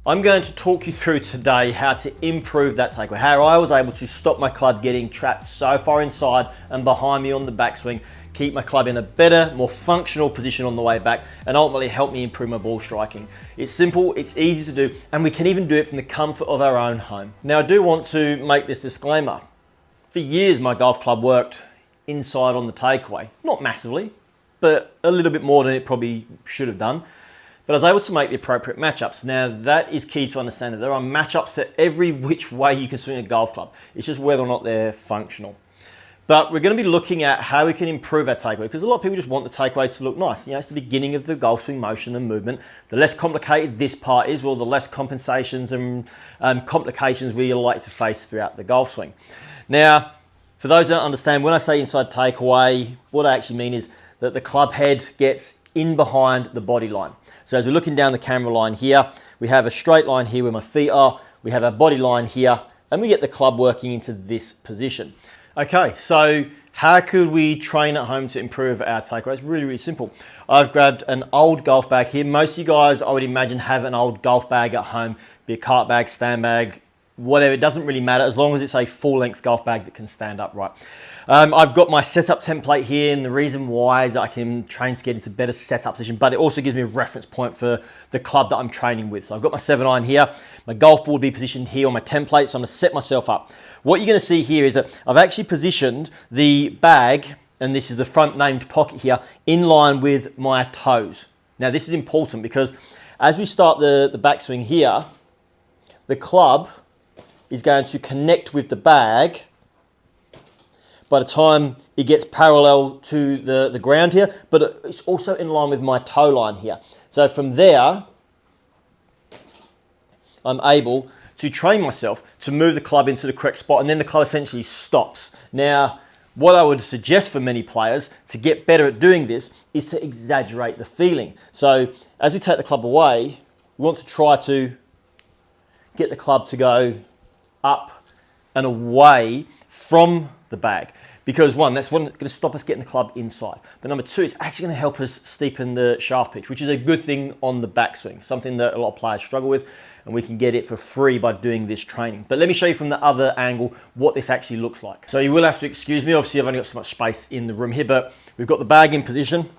I'm going to talk you through today how to improve that takeaway, how I was able to stop my club getting trapped so far inside and behind me on the backswing, keep my club in a better, more functional position on the way back, and ultimately help me improve my ball striking. It's simple, it's easy to do, and we can even do it from the comfort of our own home. Now, I do want to make this disclaimer. For years, my golf club worked inside on the takeaway. Not massively, but a little bit more than it probably should have done. But I was able to make the appropriate matchups. Now, that is key to understand that there are matchups to every which way you can swing a golf club. It's just whether or not they're functional. But we're going to be looking at how we can improve our takeaway, because a lot of people just want the takeaway to look nice. You know, it's the beginning of the golf swing motion and movement. The less complicated this part is, well, the less compensations and complications we like to face throughout the golf swing. Now, for those that don't understand, when I say inside takeaway, what I actually mean is that the club head gets in behind the body line. So as we're looking down the camera line here, we have a straight line here where my feet are, we have our body line here, and we get the club working into this position. Okay, so how could we train at home to improve our takeaway? It's really, really simple. I've grabbed an old golf bag here. Most of you guys, I would imagine, have an old golf bag at home, be a cart bag, stand bag, whatever. It doesn't really matter as long as it's a full-length golf bag that can stand upright. I've got my setup template here, and the reason why is that I can train to get into better setup position, but it also gives me a reference point for the club that I'm training with. So I've got my 7-iron here. My golf ball will be positioned here on my template, so I'm going to set myself up. What you're going to see here is that I've actually positioned the bag, and this is the front named pocket here, in line with my toes. Now, this is important because as we start the backswing here, the club is going to connect with the bag by the time it gets parallel to the ground here, but it's also in line with my toe line here. So from there, I'm able to train myself to move the club into the correct spot, and then the club essentially stops. Now, what I would suggest for many players to get better at doing this is to exaggerate the feeling. So as we take the club away, we want to try to get the club to go up and away from the bag, because one, that's going to stop us getting the club inside. But number two, it's actually going to help us steepen the shaft pitch, which is a good thing on the backswing, something that a lot of players struggle with, and we can get it for free by doing this training. But let me show you from the other angle what this actually looks like. So you will have to excuse me, obviously I've only got so much space in the room here, but we've got the bag in position.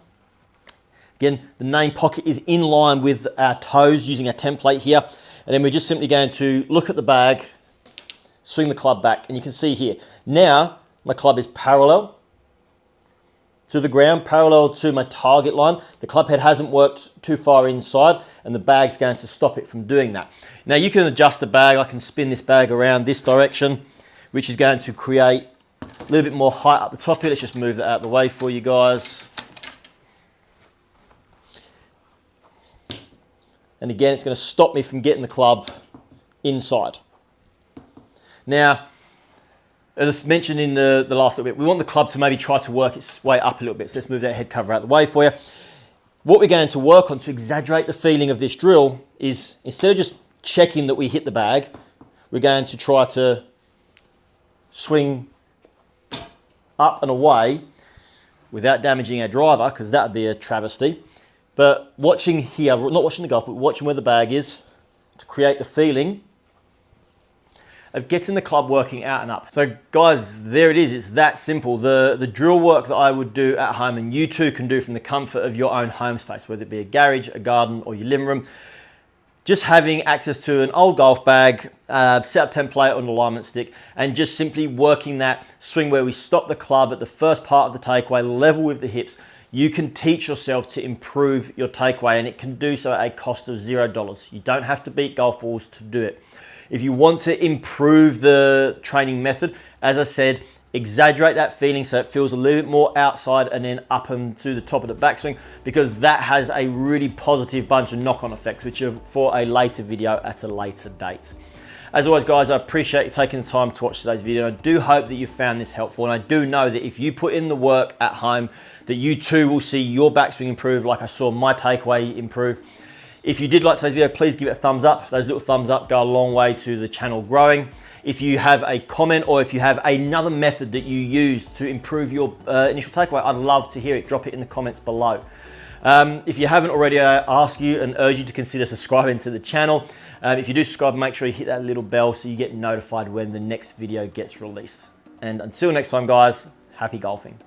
Again, the name pocket is in line with our toes using our template here, and then we're just simply going to look at the bag, swing the club back, and you can see here, now my club is parallel to the ground, parallel to my target line. The club head hasn't worked too far inside, and the bag's going to stop it from doing that. Now you can adjust the bag. I can spin this bag around this direction, which is going to create a little bit more height up the top here. Let's just move that out of the way for you guys. And again, it's going to stop me from getting the club inside. Now, as I mentioned in the last little bit, we want the club to maybe try to work its way up a little bit. So let's move that head cover out of the way for you. What we're going to work on to exaggerate the feeling of this drill is, instead of just checking that we hit the bag, we're going to try to swing up and away without damaging our driver, because that would be a travesty. But watching here, not watching the golf, but watching where the bag is to create the feeling of getting the club working out and up. So guys, there it is. It's that simple. The drill work that I would do at home, and you too can do from the comfort of your own home space, whether it be a garage, a garden, or your living room. Just having access to an old golf bag, setup template on an alignment stick, and just simply working that swing where we stop the club at the first part of the takeaway, level with the hips. You can teach yourself to improve your takeaway, and it can do so at a cost of $0. You don't have to beat golf balls to do it. If you want to improve the training method, as I said, exaggerate that feeling so it feels a little bit more outside and then up and to the top of the backswing, because that has a really positive bunch of knock-on effects, which are for a later video at a later date. As always, guys, I appreciate you taking the time to watch today's video. I do hope that you found this helpful, and I do know that if you put in the work at home, that you too will see your backswing improve like I saw my takeaway improve. If you did like today's video, please give it a thumbs up. Those little thumbs up go a long way to the channel growing. If you have a comment, or if you have another method that you use to improve your initial takeaway, I'd love to hear it. Drop it in the comments below. If you haven't already, I ask you and urge you to consider subscribing to the channel. If you do subscribe, make sure you hit that little bell so you get notified when the next video gets released. And until next time, guys, happy golfing.